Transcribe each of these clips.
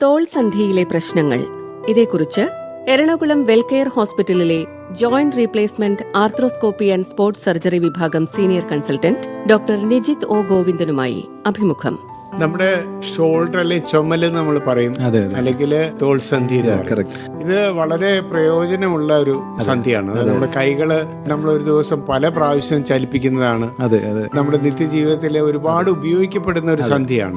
തോൾ സന്ധിയിലെ പ്രശ്നങ്ങൾ. ഇതേക്കുറിച്ച് എറണാകുളം വെൽകെയർ ഹോസ്പിറ്റലിലെ joint replacement arthroscopy and sports surgery വിഭാഗം senior consultant doctor Nijith O ഗോവിന്ദനുമായി അഭിമുഖം. നമ്മുടെ ഷോൾഡർ അല്ലെങ്കിൽ ചുമല് നമ്മൾ പറയും, അല്ലെങ്കിൽ തോൾ സന്ധി. ഇത് വളരെ പ്രയോജനമുള്ള ഒരു സന്ധിയാണ്. നമ്മുടെ കൈകള് നമ്മൾ ഒരു ദിവസം പല പ്രാവശ്യം ചലിപ്പിക്കുന്നതാണ്. നമ്മുടെ നിത്യജീവിതത്തിലെ ഒരുപാട് ഉപയോഗിക്കപ്പെടുന്ന ഒരു സന്ധിയാണ്.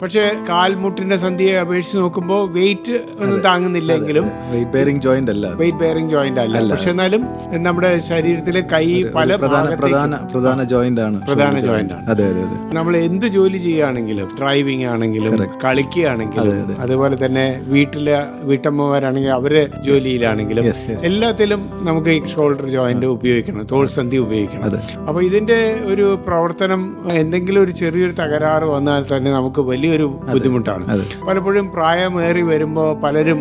പക്ഷെ കാൽമുട്ടിന്റെ സന്ധിയെ അപേക്ഷിച്ച് നോക്കുമ്പോൾ വെയിറ്റ് ഒന്നും താങ്ങുന്നില്ലെങ്കിലും വെയിറ്റ് ബെയറിംഗ് ജോയിന്റ് അല്ല. പക്ഷെ എന്നാലും നമ്മുടെ ശരീരത്തിലെ കൈ പല പ്രധാന ജോയിന്റ് ആണ്. നമ്മൾ എന്ത് ജോലി ചെയ്യുകയാണെങ്കിലും, ഡ്രൈവിംഗ് ആണെങ്കിലും, കളിക്കുകയാണെങ്കിലും, അതുപോലെ തന്നെ വീട്ടമ്മമാരാണെങ്കിൽ അവരെ ജോലിയിലാണെങ്കിലും എല്ലാത്തിലും നമുക്ക് ഈ ഷോൾഡർ ജോയിന്റ് ഉപയോഗിക്കണം, തോൾ സന്ധി ഉപയോഗിക്കണം. അപ്പൊ ഇതിന്റെ ഒരു പ്രവർത്തനം എന്തെങ്കിലും ഒരു ചെറിയൊരു തകരാറ് വന്നാൽ തന്നെ നമുക്ക് വലിയൊരു ബുദ്ധിമുട്ടാണ്. പലപ്പോഴും പ്രായമേറി വരുമ്പോ പലരും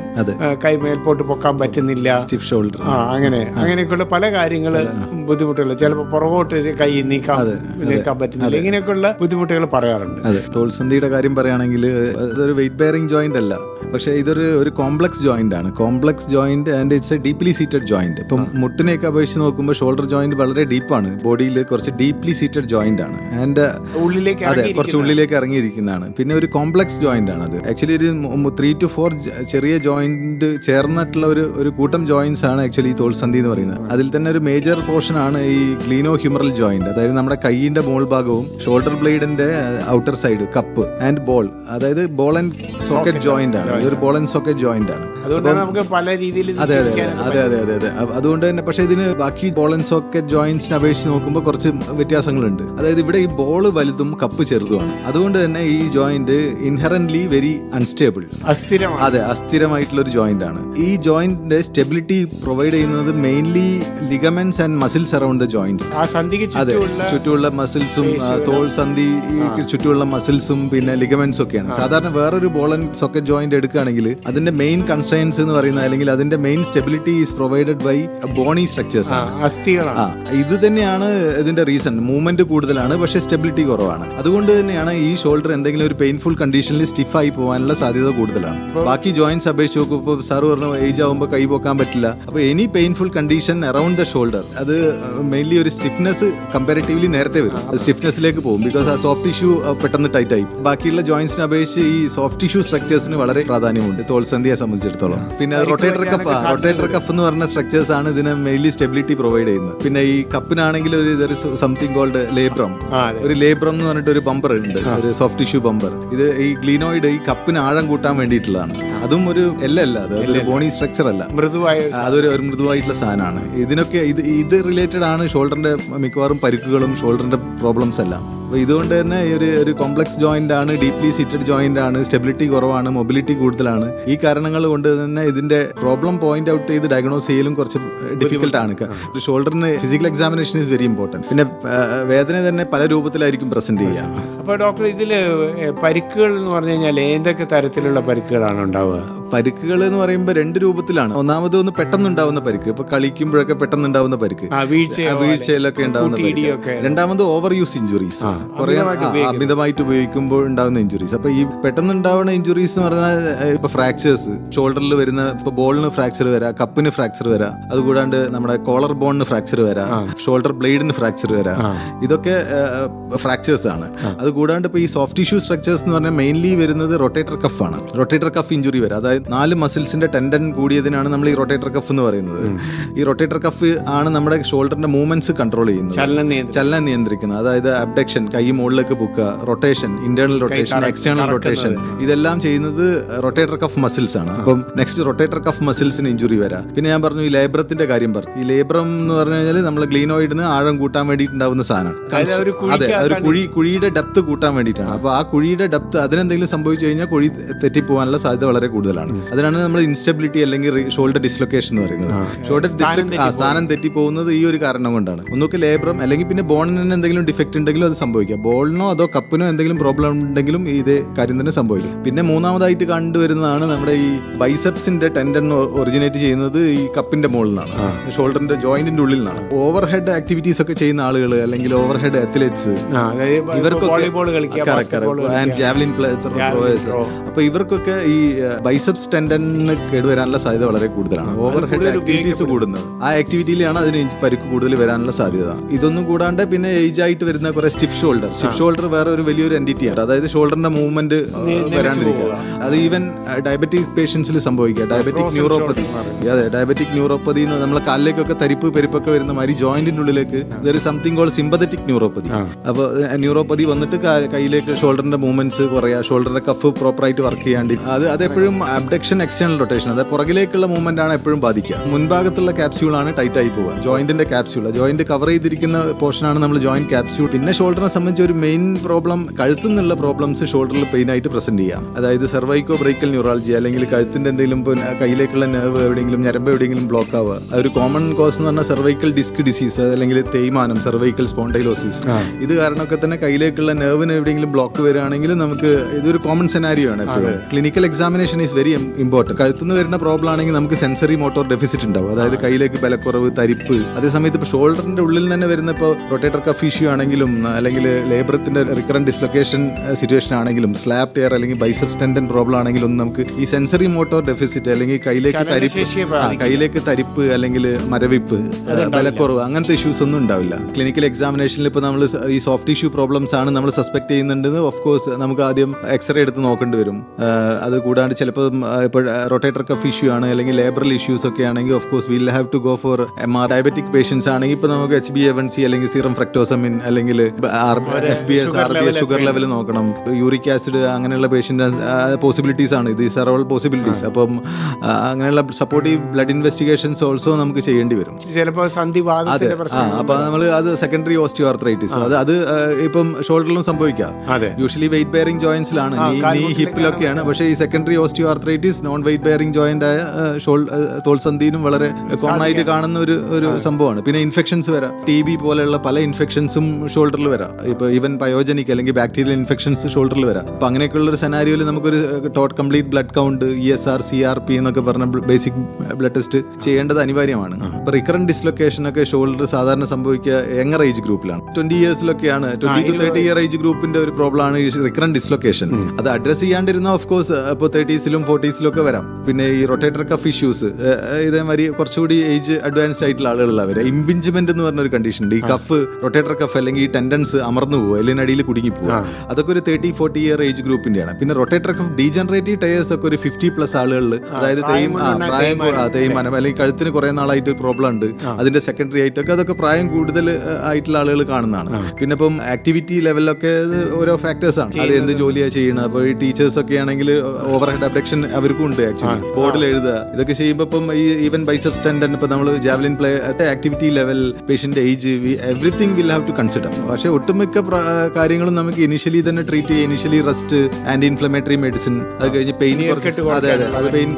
കൈ മേൽപോട്ട് പൊക്കാൻ പറ്റുന്നില്ല, സ്റ്റിഫ് ഷോൾഡർ, അങ്ങനെയൊക്കെയുള്ള പല കാര്യങ്ങള് ബുദ്ധിമുട്ടുകൾ, ചിലപ്പോൾ പുറകോട്ട് കൈ നീക്കാൻ പറ്റുന്നില്ല, ഇങ്ങനെയൊക്കെയുള്ള ബുദ്ധിമുട്ടുകൾ പറയാറുണ്ട്. തോൾസന്ധിയുടെ കാര്യം പറയുകയാണെങ്കിൽ ഇതൊരു വെയിറ്റ് ബെയറിംഗ് ജോയിന്റ് അല്ല, പക്ഷേ ഇതൊരു കോംപ്ലക്സ് ജോയിന്റ് ആണ്. Complex joint and it's A deeply seated joint. ഇപ്പം മുട്ടിനെയൊക്കെ അപേക്ഷിച്ച് നോക്കുമ്പോൾ ഷോൾഡർ ജോയിന്റ് വളരെ ഡീപ്പാണ്, ബോഡിയിൽ കുറച്ച് ഡീപ്ലി സീറ്റഡ് ജോയിന്റ് ആണ്. ആൻഡ് കുറച്ച് ഉള്ളിലേക്ക് ഇറങ്ങിയിരിക്കുന്നതാണ്. പിന്നെ ഒരു കോംപ്ലക്സ് ജോയിന്റ് ആണ് അത്. ആക്ച്വലി ഒരു 3 to 4 ചെറിയ ജോയിന്റ് ചേർന്നിട്ടുള്ള ഒരു കൂട്ടം ജോയിന്റ്സ് ആണ് ആക്ച്വലി ഈ തോൾസന്ധി എന്ന് പറയുന്നത്. അതിൽ തന്നെ ഒരു മേജർ പോർഷൻ ആണ് ഈ ഗ്ലീനോ ഹ്യൂമറൽ ജോയിന്റ്. അതായത് നമ്മുടെ കൈയിന്റെ മോൾ ഭാഗവും ഷോൾഡർ ബ്ലേഡിന്റെ outer side, cup and ball, അതായത് ബോൾ ആൻഡ് സോക്കറ്റ് ജോയിന്റ് ആണ്. ഇതൊരു ബോൾ ആൻഡ് സോക്കറ്റ് ജോയിന്റ് ആണ്. നമുക്ക് പല രീതിയിൽ അതെ. അതുകൊണ്ട് തന്നെ പക്ഷേ ഇതിന് ബാക്കി ബോൾ ആൻഡ് സോക്കറ്റ് ജോയിന്റ്സിനെ അപേക്ഷിച്ച് നോക്കുമ്പോൾ കുറച്ച് വ്യത്യാസങ്ങളുണ്ട്. അതായത് ഇവിടെ ഈ ബോൾ വലുതും കപ്പ് ചെറുതുമാണ്. അതുകൊണ്ട് തന്നെ ഈ ജോയിന്റ് ഇൻഹറന്റ്ലി വെരി അൺസ്റ്റേബിൾ, അസ്ഥിരമായിട്ടുള്ള ഒരു ജോയിന്റ് ആണ്. ഈ ജോയിന്റിന്റെ സ്റ്റെബിലിറ്റി പ്രൊവൈഡ് ചെയ്യുന്നത് mainly ligaments and muscles around the joints. ചുറ്റുമുള്ള മസിൽസും, തോൾ സന്ധി ചുറ്റുമുള്ള മസിൽസും പിന്നെ ലിഗമെന്റ്സ് ഒക്കെയാണ്. സാധാരണ വേറൊരു ബോൾ ആൻഡ് സോക്കറ്റ് ജോയിന്റ് എടുക്കുകയാണെങ്കിൽ അതിന്റെ മെയിൻ കൺസ്ട്രെയിൻസ് എന്ന് പറയുന്നത്, അല്ലെങ്കിൽ അതിന്റെ main stability is provided by bony structures, അസ്ഥികളാണ്. ഇത് തന്നെയാണ് ഇതിന്റെ റീസൺ. മൂവ്മെന്റ് കൂടുതലാണ്, പക്ഷെ സ്റ്റെബിലിറ്റി കുറവാണ്. അതുകൊണ്ട് തന്നെയാണ് ഈ ഷോൾഡർ എന്തെങ്കിലും ഒരു പെയിൻഫുൾ കണ്ടീഷനിൽ സ്റ്റിഫായി പോകാനുള്ള സാധ്യത കൂടുതലാണ്. ബാക്കി ജോയിന്റ്സ് അപേക്ഷിച്ച് നോക്കുമ്പോൾ സാറ് പറഞ്ഞു ഏജ് ആകുമ്പോൾ കൈ പോക്കാൻ പറ്റില്ല. അപ്പൊ any painful condition around the shoulder, അത് മെയിൻലി ഒരു സ്റ്റിഫ്നെസ് കമ്പാരിറ്റീവ്ലി നേരത്തെ വരും, സ്റ്റിഫ്നെസ്സിലേക്ക് പോകും. ബിക്കോസ് ആ സോഫ്റ്റ് ടിഷ്യൂ പെട്ടെന്ന് ടൈറ്റ് ആയി. ബാക്കിയുള്ള ജോയിന്റ്സിനെ അപേക്ഷിച്ച് ഈ സോഫ്റ്റ് ടിഷ്യൂ സ്ട്രക്ചേഴ്സിന് വളരെ പ്രാധാന്യമുണ്ട് തോൾസന്ധിയെ സംബന്ധിച്ചിടത്തോളം. പിന്നെ റൊട്ടേറ്റർ കഫ് എന്ന് പറഞ്ഞ സ്ട്രക്ചേഴ്സ് ആണ് ഇതിന് മെയിൻലി സ്റ്റെബിലിറ്റി പ്രൊവൈഡ് ചെയ്യുന്നത്. പിന്നെ ഈ കപ്പിനാണെങ്കിൽ ഒരു സംതിങ് കോൾഡ് ലേബ്രം, ഒരു ലേബ്രം എന്ന് പറഞ്ഞിട്ട് ഒരു ബമ്പർ ഉണ്ട്, ഒരു സോഫ്റ്റ് ടിഷ്യൂ ബമ്പർ. ഇത് ഈ ഗ്ലീനോയിഡ് ഈ കപ്പിന് ആഴം കൂട്ടാൻ വേണ്ടിയിട്ടുള്ളതാണ്. അതും ഒരു എല്ലല്ല, അതൊരു ബോണി സ്ട്രക്ചർ അല്ല, അതൊരു മൃദുവായിട്ടുള്ള സാധനമാണ്. ഇതിനൊക്കെ ഇത് റിലേറ്റഡ് ആണ് ഷോൾഡറിന്റെ മിക്കവാറും പരിക്കുകളും ഷോൾഡറിന്റെ പ്രോബ്ലംസ് എല്ലാം. അപ്പോൾ ഇതുകൊണ്ട് തന്നെ ഒരു കോംപ്ലക്സ് ജോയിന്റ് ആണ്, ഡീപ്ലി സീറ്റഡ് ജോയിന്റ് ആണ്, സ്റ്റെബിലിറ്റി കുറവാണ്, മൊബിലിറ്റി കൂടുതലാണ്. ഈ കാരണങ്ങൾ കൊണ്ട് തന്നെ ഇതിന്റെ പ്രോബ്ലം പോയിന്റ് ഔട്ട് ചെയ്ത് ഡയഗ്നോസ് ചെയ്യലും കുറച്ച് ഡിഫിക്കൽട്ട് ആണ്. ഷോൾഡറിന് physical examination is very important. പിന്നെ വേദന തന്നെ പല രൂപത്തിലായിരിക്കും പ്രസന്റ് ചെയ്യുക. അപ്പോൾ ഡോക്ടർ, ഇതില് പരിക്കുകൾ എന്ന് പറഞ്ഞു കഴിഞ്ഞാൽ എന്തൊക്കെ തരത്തിലുള്ള പരിക്കുകളാണ് ഉണ്ടാവുക? പരിക്കുകൾ എന്ന് പറയുമ്പോൾ 2 രൂപത്തിലാണ്. ഒന്നാമത് ഒന്ന് പെട്ടെന്നുണ്ടാവുന്ന പരിക്ക്, ഇപ്പൊ കളിക്കുമ്പോഴൊക്കെ പെട്ടെന്നുണ്ടാവുന്ന പരിക്ക്, വീഴ്ചയിലൊക്കെ ഉണ്ടാവുന്ന പരിക്ക്. രണ്ടാമത് ഓവർ യൂസ് ഇഞ്ചുറീസ്, അമിതമായിട്ട് ഉപയോഗിക്കുമ്പോൾ ഉണ്ടാവുന്ന ഇഞ്ചുറീസ്. അപ്പൊ ഈ പെട്ടെന്നുണ്ടാവുന്ന ഇഞ്ചുറീസ് എന്ന് പറഞ്ഞാൽ ഇപ്പൊ ഫ്രാക്ചേഴ്സ്, ഷോൾഡറിൽ വരുന്ന, ഇപ്പൊ ബോളിന് ഫ്രാക്ചർ വരാം, കപ്പിന് ഫ്രാക്ചർ വരാം, അതുകൂടാണ്ട് നമ്മുടെ കോളർ ബോണിന് ഫ്രാക്ചർ വരാം, ഷോൾഡർ ബ്ലേഡിന് ഫ്രാക്ചർ വരാം. ഇതൊക്കെ ഫ്രാക്ചേഴ്സ് ആണ്. അതുകൂടാണ്ട് ഇപ്പൊ ഈ സോഫ്റ്റ് ടിഷ്യൂ സ്ട്രക്ചേഴ്സ് എന്ന് പറഞ്ഞാൽ മെയിൻലി വരുന്നത് റൊട്ടേറ്റർ കഫ് ആണ്. റൊട്ടേറ്റർ കഫ് ഇഞ്ചുറി വരാം. അതായത് 4 മസിൽസിന്റെ ടെൻഡൻ കൂടിയതിനാണ് നമ്മൾ ഈ റൊട്ടേറ്റർ കഫ് എന്ന് പറയുന്നത്. ഈ റൊട്ടേറ്റർ കഫ് ആണ് നമ്മുടെ ഷോൾഡറിന്റെ മൂവ്മെന്റ്സ് കൺട്രോൾ ചെയ്യുന്നത്, ചലനം നിയന്ത്രിക്കുന്നത്. അതായത് അബ്ഡക്ഷൻ, കൈ മുകളിലേക്ക് പൊക്കുക, rotation, internal rotation, external rotation, ഇതെല്ലാം ചെയ്യുന്നത് റൊട്ടേറ്റർ കഫ് മസിൽസ് ആണ്. അപ്പം നെക്സ്റ്റ് റൊട്ടേറ്റർ കഫ് മസിൽസിന് ഇഞ്ചുറി വരാം. പിന്നെ ഞാൻ പറഞ്ഞു ഈ ലേബ്രത്തിന്റെ കാര്യം പറഞ്ഞു. ഈ ലേബ്രം എന്ന് പറഞ്ഞു കഴിഞ്ഞാൽ നമ്മൾ ഗ്ലീനോയിഡിന് ആഴം കൂട്ടാൻ വേണ്ടിയിട്ടുണ്ടാവുന്ന സാധനം. അതെ, ഒരു കുഴിയുടെ ഡെപ്ത് കൂട്ടാൻ വേണ്ടിയിട്ടാണ്. അപ്പൊ ആ കുഴിയുടെ ഡെപ്ത് അതിനെന്തെങ്കിലും സംഭവിച്ചു കഴിഞ്ഞാൽ കുഴി തെറ്റിപ്പോകാനുള്ള സാധ്യത വളരെ കൂടുതലാണ്. അതിനാണ് നമ്മൾ ഇൻസ്റ്റബിലിറ്റി അല്ലെങ്കിൽ ഷോൾഡർ ഡിസ്ലൊക്കേഷൻ എന്ന് പറയുന്നത്. ഷോൾഡർ സ്ഥാനം തെറ്റിപ്പോകുന്നത് ഈ ഒരു കാരണം കൊണ്ടാണ്. ഒന്നൊക്കെ ലേബ്രം അല്ലെങ്കിൽ പിന്നെ ബോണിന് എന്തെങ്കിലും ഡിഫക്റ്റ് ഉണ്ടെങ്കിലും അത് സംഭവിക്കും. സംഭവിക്കുക. ബോളിനോ അതോ കപ്പിനോ എന്തെങ്കിലും പ്രോബ്ലം ഉണ്ടെങ്കിലും ഇതേ കാര്യം തന്നെ സംഭവിക്കും. പിന്നെ മൂന്നാമതായിട്ട് കണ്ടുവരുന്നതാണ് നമ്മുടെ ഈ ബൈസെപ്സിന്റെ ടെൻഡൻ ഒറിജിനേറ്റ് ചെയ്യുന്നത് ഈ കപ്പിന്റെ മുകളിൽ നിന്നാണ്, ഷോൾഡറിന്റെ ജോയിന്റിന്റെ ഉള്ളിൽ നിന്നാണ്. ഓവർ ഹെഡ് ആക്ടിവിറ്റീസ് ഒക്കെ ചെയ്യുന്ന ആളുകൾ അല്ലെങ്കിൽ ഓവർ ഹെഡ് അത്ലറ്റ്സ്, ജാവലിൻ ത്രോയേഴ്സ്, അപ്പൊ ഇവർക്കൊക്കെ ഈ ബൈസെപ്സ് ടെൻഡന് കേടുവരാനുള്ള സാധ്യത വളരെ കൂടുതലാണ്. ഓവർ ഹെഡ് ആക്ടിവിറ്റീസ് കൂടുന്നത്, ആ ആക്ടിവിറ്റിയിലാണ് അതിന് പരിക്ക് കൂടുതൽ വരാനുള്ള സാധ്യത. ഇതൊന്നും കൂടാണ്ട് പിന്നെ ഏജ് ആയിട്ട് വരുന്ന കുറെ സ്റ്റിഫ് ഷോൾഡർ വേറെ ഒരു വലിയൊരു എൻറ്റിറ്റിയാണ്. അതായത് ഷോൾഡറിന്റെ മൂവ്മെന്റ് വരാണ്ടിരിക്കുക. അത് ഈവൻ ഡയബറ്റിക് പേഷ്യൻസിൽ സംഭവിക്കുക. ഡയബറ്റിക് ന്യൂറോപ്പതി, അതെ, ഡയബറ്റിക് ന്യൂറോപ്പതി നമ്മളെ കാലിലേക്കൊക്കെ തരിപ്പ് പെരുപ്പൊക്കെ വരുന്ന മാതിരി ജോയിന്റിന്റെ ഉള്ളിലേക്ക് സംതിങ് കോൾഡ് സിമ്പതറ്റിക് ന്യൂറോപ്പതി. അപ്പോൾ ന്യൂറോപ്പതി വന്നിട്ട് കയ്യിലേക്ക് ഷോൾഡറിന്റെ മൂവ്മെന്റ്സ് കുറയാ, ഷോൾഡറിന്റെ കഫ് പ്രോപ്പറായിട്ട് വർക്ക് ചെയ്യാണ്ട് അതെപ്പോഴും അബ്ഡക്ഷൻ എക്സ്റ്റേണൽ റൊട്ടേഷൻ, അതായത് പുറകിലേക്കുള്ള മൂവ്മെന്റ് ആണ് എപ്പോഴും ബാധിക്കുക. മുൻഭാഗത്തുള്ള ക്യാപ്സ്യൂൾ ആണ് ടൈറ്റ് ആയി പോവുക. ജോയിന്റിന്റെ ക്യാപ്സ്യൂൾ, ജോയിന്റ് കവർ ചെയ്തിരിക്കുന്ന പോർഷനാണ് നമ്മൾ ജോയിന്റ് ക്യാപ്സ്യൂൾ. പിന്നെ ഷോൾഡറിനെ സംബന്ധിച്ച് ഒരു മെയിൻ പ്രോബ്ലം, കഴുത്തിൽ നിന്നുള്ള പ്രോബ്ലംസ് ഷോൾഡറിൽ പെയിൻ ആയിട്ട് പ്രസന്റ് ചെയ്യാം. അതായത് സെർവൈക്കോ ബ്രേക്കൽ ന്യൂറാൾജി, അല്ലെങ്കിൽ കഴുത്തിന്റെ എന്തെങ്കിലും കയ്യിലേക്കുള്ള നെർവ് എവിടെയെങ്കിലും ഞരമ്പ് എവിടെയെങ്കിലും ബ്ലോക്ക് ആവുക. അതൊരു കോമൺ കോസ് എന്ന് പറഞ്ഞാൽ സെർവൈക്കൽ ഡിസ്ക് ഡിസീസ് അല്ലെങ്കിൽ തേയ്മാനം, സെർവൈക്കൽ സ്പോണ്ടൈലോസിസ്. ഇത് കാരണമൊക്കെ തന്നെ കയ്യിലേക്കുള്ള നെർവിന് എവിടെയെങ്കിലും ബ്ലോക്ക് വരികയാണെങ്കിൽ നമുക്ക് ഇതൊരു കോമൺ സെനാരിയോ ആണ്. Clinical examination is very important. കഴുത്തുനിന്ന് വരുന്ന പ്രോബ്ലം ആണെങ്കിൽ നമുക്ക് സെൻസറി മോട്ടോർ ഡെഫിസിറ്റ് ഉണ്ടാവും, അതായത് കയ്യിലേക്ക് ബലക്കുറവ്, തരിപ്പ്. അതേസമയത്ത് ഇപ്പോൾ ഷോൾഡറിന്റെ ഉള്ളിൽ തന്നെ വരുന്ന ഇപ്പോൾ റൊട്ടേറ്റർ കഫ് ഇഷ്യൂ ആണെങ്കിലും അല്ലെങ്കിൽ ലേബ്രത്തിന്റെ റിക്കറന്റ് ഡിസ്ലൊക്കേഷൻ സിറ്റുവേഷൻ ആണെങ്കിലും സ്ലാബ് ടയർ അല്ലെങ്കിൽ ബൈസെപ്സ് ടെൻഡൻ പ്രോബ്ലം ആണെങ്കിലും നമുക്ക് ഈ സെൻസറി മോട്ടോർ ഡെഫിസിറ്റ് അല്ലെങ്കിൽ കയ്യിലേക്ക് തരിപ്പ് അല്ലെങ്കിൽ മരവിപ്പ്, ബലക്കുറവ്, അങ്ങനത്തെ ഇഷ്യൂസ് ഒന്നും ഉണ്ടാവില്ല. ക്ലിനിക്കൽ എക്സാമിനേഷനിൽ ഇപ്പോൾ നമ്മൾ ഈ സോഫ്റ്റ് ടിഷ്യൂ പ്രോബ്ലംസ് ആണ് നമ്മൾ സസ്പെക്ട് ചെയ്യുന്നുണ്ടെന്ന് ഓഫ് കോഴ്സ് നമുക്ക് ആദ്യം എക്സ്റേ എടുത്ത് നോക്കേണ്ടി വരും. അത് കൂടാണ്ട് ചിലപ്പോൾ ഇപ്പോൾ റൊട്ടേറ്റർ കഫ് ഇഷ്യൂ ആണ് അല്ലെങ്കിൽ ലേബറൽ ഇഷ്യൂസ് ഒക്കെ ആണെങ്കിൽ of course will have to go for MR. Diabetic patients ആണെങ്കിൽ ഇപ്പോൾ നമുക്ക് HbA1c അല്ലെങ്കിൽ സീറം ഫ്രക്ടോസമിൻ അല്ലെങ്കിൽ FBS, RBS ഷുഗർ ലെവൽ നോക്കണം. യൂറിക് ആസിഡ്, അങ്ങനെയുള്ള പേഷ്യൻ്റ് പോസിബിലിറ്റീസ് ആണ്. These are all possibilities. അപ്പം അങ്ങനെയുള്ള സപ്പോർട്ടീവ് ബ്ലഡ് ഇൻവെസ്റ്റിഗേഷൻസ് ഓൾസോ നമുക്ക് ചെയ്യേണ്ടി വരും. ചിലപ്പോൾ സന്ധിവാതത്തിന്റെ പ്രശ്നം, അപ്പൊ നമ്മൾ അത് സെക്കൻഡറി ഓസ്റ്റിയോ ആർത്രൈറ്റിസ്, അത് ഇപ്പം ഷോൾഡറിലും സംഭവിക്കാം. യൂഷ്വലി വെയിറ്റ് ബെയറിംഗ് ജോയിന്റ്സിലാണ്, നീ ഹിപ്പിലൊക്കെയാണ്. പക്ഷേ ഈ secondary osteo arthritis non weight bearing joint ആയ തോൾസന്ധിയിലും വളരെ കോമൺ ആയിട്ട് കാണുന്ന ഒരു സംഭവമാണ്. പിന്നെ ഇൻഫെക്ഷൻസ് വരാം, TB പോലെയുള്ള പല ഇൻഫെക്ഷൻസും ഷോൾഡറിൽ വരാം. ഇപ്പൊ ഈവൻ പയോജനിക് അല്ലെങ്കിൽ ബാക്ടീരിയൽ ഇൻഫെക്ഷൻസ് ഷോൾഡറിൽ വരാം. അപ്പൊ അങ്ങനെയൊക്കെയുള്ള ഒരു സെനാരിയോയിൽ നമുക്കൊരു complete blood count, ESR, CRP എന്നൊക്കെ പറഞ്ഞ ബേസിക് ബ്ലഡ് ടെസ്റ്റ് ചെയ്യേണ്ടത് അനിവാര്യമാണ്. ഇപ്പൊ റിക്കറന്റ് ഡിസ്ലൊക്കേഷൻ ഒക്കെ ഷോൾഡർ സാധാരണ സംഭവിക്കുക യങ്ങർ ഏജ് ഗ്രൂപ്പിലാണ്. 20 ഇയേഴ്സിലൊക്കെയാണ്, 20 to 30 ഇയർ ഏജ് ഗ്രൂപ്പിന്റെ ഒരു പ്രോബ്ലം ആണ് ഈ റിക്കറന്റ് ഡിസ്ലൊക്കേഷൻ. അത് അഡ്രസ് ചെയ്യാണ്ടിരുന്ന ഓഫ് കോഴ്സ് ഇപ്പോൾ 30s-ലും 40s-ലും ഒക്കെ വരാം. പിന്നെ ഈ റൊട്ടേറ്റർ കഫ് ഇഷ്യൂസ്, ഇതേമാതിരി കുറച്ചുകൂടി ഏജ് അഡ്വാൻസ്ഡ് ആയിട്ടുള്ള ആളുകളുള്ളവർ, ഇംപിഞ്ച്മെന്റ് എന്ന് പറഞ്ഞ ഒരു കണ്ടീഷൻ ഉണ്ട്. ഈ കഫ്, റൊട്ടേറ്റർ കഫ് അല്ലെങ്കിൽ ഈ ടെൻഡൻസ് അമർന്നു പോകുക, എല്ലിനടിയിൽ കുടുങ്ങി പോകുക, അതൊക്കെ ഒരു 30-40 ഇയർ ഏജ് ഗ്രൂപ്പിന്റെയാണ്. പിന്നെ റൊട്ടേറ്റർ കഫ് ഡീജനറേറ്റീവ് ടയേഴ്സ് ഒക്കെ ഒരു 50+ ആളുകളിൽ, അതായത് തേയ്മാനം അല്ലെങ്കിൽ കഴുത്തിന് കുറെ നാളായിട്ട് പ്രോബ്ലം ഉണ്ട്, അതിന്റെ സെക്കൻഡറി ആയിട്ടൊക്കെ അതൊക്കെ പ്രായം കൂടുതൽ ആയിട്ടുള്ള ആളുകൾ കാണുന്നതാണ്. പിന്നെ ഇപ്പം ആക്ടിവിറ്റി ലെവലിലൊക്കെ ഓരോ ഫാക്ടേഴ്സ് ആണ്, അത് എന്ത് ജോലിയാണ് ചെയ്യുന്നത്. അപ്പോൾ ഈ ടീച്ചേഴ്സ് ഒക്കെ ആണെങ്കിൽ ഓവർ ഹെഡ് അബ്ഡക്ഷൻ അവർക്കും ഉണ്ട്. ആക്ച്വലി ബോർഡിൽ എഴുതുക, ഇതൊക്കെ ചെയ്യുമ്പോൾ ഇപ്പം ഈ ഈവൻ ബൈസെപ്സ് ടെൻഡൻ, ഇപ്പൊ നമ്മൾ javelin play, activity level, patient age, everything will have to consider. പക്ഷേ ഒട്ടുമിക്ക കാര്യങ്ങളും നമുക്ക് ഇനിഷ്യലി തന്നെ ട്രീറ്റ് ചെയ്യുക. Initially rest, anti inflammatory medicine, അത് കഴിഞ്ഞ് പെയിൻ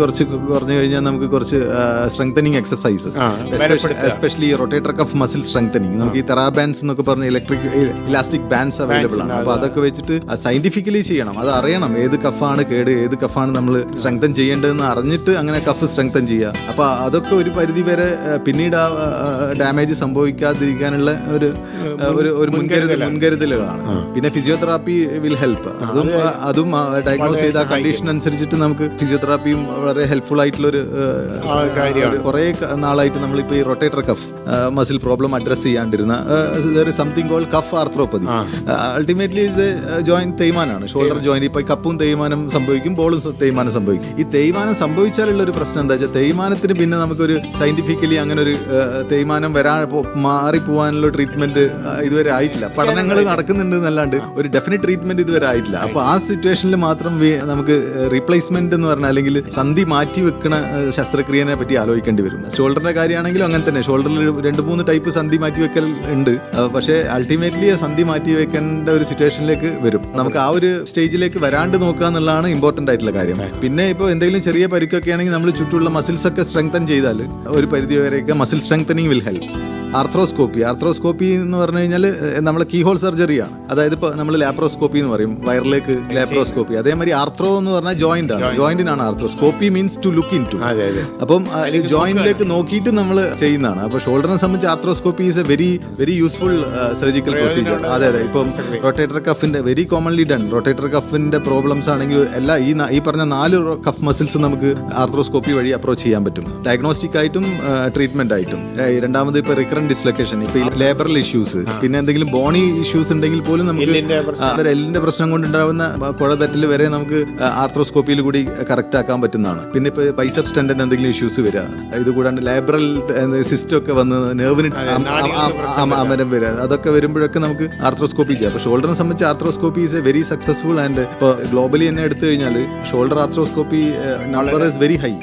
കുറച്ച് കുറഞ്ഞു കഴിഞ്ഞാൽ നമുക്ക് കുറച്ച് strengthening exercise, especially rotator cuff muscle strengthening. നമുക്ക് ഈ തെറാബാൻഡ്സ് എന്നൊക്കെ പറഞ്ഞ ഇലാസ്റ്റിക് ബാൻഡ്സ് അവൈലബിൾ ആണ്. അപ്പൊ അതൊക്കെ വെച്ചിട്ട് സയന്റിഫിക്കലി ചെയ്യണം. അത് അറിയണം ഏത് കഫാണ് കേട്, ഏത് കഫാണ് നമ്മൾ സ്ട്രെങ്തൻ ചെയ്യേണ്ടതെന്ന് അറിഞ്ഞിട്ട് അങ്ങനെ കഫ് സ്ട്രെങ്തൻ ചെയ്യുക. അപ്പൊ അതൊക്കെ ഒരു പരിധി വരെ പിന്നീട് ഡാമേജ് സംഭവിക്കാതിരിക്കാനുള്ള ഒരു മുൻകരുതലുകളാണ്. പിന്നെ ഫിസിയോതെറാപ്പി വിൽ ഹെൽപ്പ്. അതും ഡയഗ്നോസ് ചെയ്ത കണ്ടീഷൻ അനുസരിച്ചിട്ട് നമുക്ക് ഫിസിയോതെറാപ്പിയും വളരെ ഹെൽപ്ഫുൾ ആയിട്ടുള്ള ഒരു കുറെ നാളായിട്ട് നമ്മളിപ്പോ ഈ rotator cuff muscle problem address ചെയ്യാണ്ടിരുന്ന something called cuff arthropathy. Ultimately ഇത് ജോയിന്റ് തേയ്മാനാണ്, ഷോൾഡർ ജോയിന്റ്. ഇപ്പൊ കപ്പും തേയ്മാനം സംഭവിക്കും, ബോളും തേയ്മാനം സംഭവിക്കും. ഈ തേയ്മാനം സംഭവിച്ചാലുള്ള ഒരു പ്രശ്നം എന്താ വെച്ചാൽ, തേയ്മാനത്തിന് പിന്നെ നമുക്കൊരു സയന്റിഫിക്കലി അങ്ങനെ ഒരു തേയ്മാനം മാറിപ്പോവാനുള്ള ട്രീറ്റ്മെന്റ് ഇതുവരെ ആയിട്ടില്ല. പഠനങ്ങൾ നടക്കുന്നുണ്ട് എന്നല്ലാണ്ട് ഒരു ഡെഫിനറ്റ് ട്രീറ്റ്മെന്റ് ഇതുവരെ ആയിട്ടില്ല. അപ്പൊ ആ സിറ്റുവേഷനിൽ മാത്രം നമുക്ക് റീപ്ലേസ്മെന്റ് എന്ന് പറഞ്ഞാൽ അല്ലെങ്കിൽ സന്ധി മാറ്റി വെക്കണ ശസ്ത്രക്രിയനെ പറ്റി ആലോചിക്കേണ്ടി വരും. ഷോൾഡറിന്റെ കാര്യമാണെങ്കിലും അങ്ങനെ തന്നെ, ഷോൾഡറിൽ 2-3 ടൈപ്പ് സന്ധി മാറ്റി വെക്കൽ ഉണ്ട്. പക്ഷേ അൾട്ടിമേറ്റ്ലി സന്ധി മാറ്റി വെക്കേണ്ട ഒരു സിറ്റുവേഷനിലേക്ക് വരും. നമുക്ക് ആ ഒരു സ്റ്റേജിലേക്ക് വരാണ്ട് നോക്കുക എന്നുള്ളതാണ് ഇമ്പോർട്ടന്റ് ആയിട്ടുള്ള കാര്യം. പിന്നെ ഇപ്പോൾ എന്തെങ്കിലും ചെറിയ പരിക്കൊക്കെ ആണെങ്കിൽ നമ്മൾ ചുറ്റുമുള്ള മസിൽസ് ഒക്കെ സ്ട്രെങ്തൻ ചെയ്താൽ ഒരു പരിധി വരെയൊക്കെ muscle strengthening will help. Arthroscopy എന്ന് പറഞ്ഞു കഴിഞ്ഞാൽ നമ്മളെ കീഹോൾ സർജറിയാണ്. അതായത് ഇപ്പോൾ നമ്മൾ ലാപ്രോസ്കോപ്പി എന്ന് പറയും, വയറിലേക്ക് ലാപ്രോസ്കോപ്പി. അതേമാതിരി ആർത്രോ എന്ന് പറഞ്ഞാൽ ജോയിന്റ് ആണ്, ജോയിന്റിനാണ് arthroscopy means to look in to. അപ്പം ജോയിന്റിലേക്ക് നോക്കിയിട്ട് നമ്മൾ ചെയ്യുന്നതാണ്. അപ്പോൾ ഷോൾഡറിനെ സംബന്ധിച്ച് arthroscopy is a very useful surgical procedure. അതെ. ഇപ്പം റൊട്ടേറ്റർ കഫിന്റെ വെരി കോമൺലി ഡൺ റൊട്ടേറ്റർ കഫിന്റെ പ്രോബ്ലംസ് ആണെങ്കിൽ എല്ലാ ഈ പറഞ്ഞ 4 കഫ് മസിൽസും നമുക്ക് ആർത്രോസ്കോപ്പി വഴി അപ്രോച്ച് ചെയ്യാൻ പറ്റും, ഡയഗ്നോസ്റ്റിക് ആയിട്ടും ട്രീറ്റ്മെന്റ് ആയിട്ടും. രണ്ടാമത് ഇപ്പൊ റിക്കറന്റ് ഡിസ്ലൊക്കേഷൻ, ഇപ്പൊ ലേബറൽ ഇഷ്യൂസ്, പിന്നെ എന്തെങ്കിലും ബോണി ഇഷ്യൂസ് ഉണ്ടെങ്കിൽ പോലും നമുക്ക് എല്ലിന്റെ പ്രശ്നം കൊണ്ടുണ്ടാവുന്ന കുഴതെറ്റൽ വരെ നമുക്ക് ആർത്രോസ്കോപ്പിയിൽ കൂടി കറക്റ്റ് ആക്കാൻ പറ്റുന്നതാണ്. പിന്നെ ഇപ്പൊ ബൈസെപ്സ് ടെൻഡൻ എന്തെങ്കിലും ഇഷ്യൂസ് വരിക, ഇത് കൂടാണ്ട് ലേബറൽ സിസ്റ്റം ഒക്കെ വന്ന് നെർവിന് അമരം വരിക, അതൊക്കെ വരുമ്പോഴൊക്കെ നമുക്ക് ആർത്രോസ്കോപ്പി ചെയ്യാം. അപ്പൊ ഷോൾഡറിനെ സംബന്ധിച്ച് arthroscopy is a very successful. And ഇപ്പൊ ഗ്ലോബലി തന്നെ എടുത്തു കഴിഞ്ഞാൽ shoulder arthroscopy number is very high,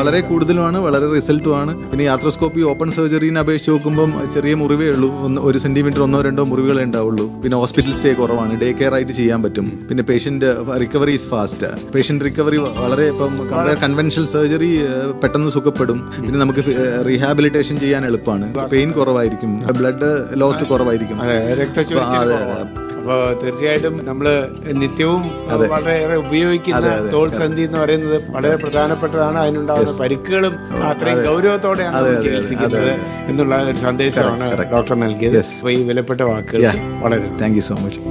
വളരെ കൂടുതലുമാണ്, വളരെ റിസൾട്ടുമാണ്. പിന്നെ ഈ ആർത്രോസ്കോപ്പി ഓപ്പൺ സർജറിനെ അപേക്ഷിച്ച് നോക്കുമ്പോൾ ചെറിയ മുറിവേ ഉള്ളൂ, 1 സെന്റിമീറ്റർ 1-2 മുറിവുകളെ ഉണ്ടാവുള്ളൂ. പിന്നെ ഹോസ്പിറ്റൽ സ്റ്റേ കുറവാണ്, ഡേ കെയർ ആയിട്ട് ചെയ്യാൻ പറ്റും. പിന്നെ patient recovery is fast, patient recovery വളരെ ഇപ്പം കൺവെൻഷണൽ സർജറി പെട്ടെന്ന് സുഖപ്പെടും. പിന്നെ നമുക്ക് റീഹാബിലിറ്റേഷൻ ചെയ്യാൻ എളുപ്പമാണ്, പെയിൻ കുറവായിരിക്കും, ബ്ലഡ് ലോസ് കുറവായിരിക്കും. അപ്പോൾ തീർച്ചയായിട്ടും നമ്മൾ നിത്യവും വളരെയേറെ ഉപയോഗിക്കുന്ന തോൾ സന്ധി എന്ന് പറയുന്നത് വളരെ പ്രധാനപ്പെട്ടതാണ്. അതിനുണ്ടാകുന്ന പരിക്കുകളും അത്രയും ഗൗരവത്തോടെയാണ് ചികിത്സിക്കുന്നത് എന്നുള്ള ഒരു സന്ദേശമാണ് ഡോക്ടർ നൽകിയത്. അപ്പോൾ ഈ വിലപ്പെട്ട വാക്കുകൾ വളരെ താങ്ക് യു സോ മച്ച്.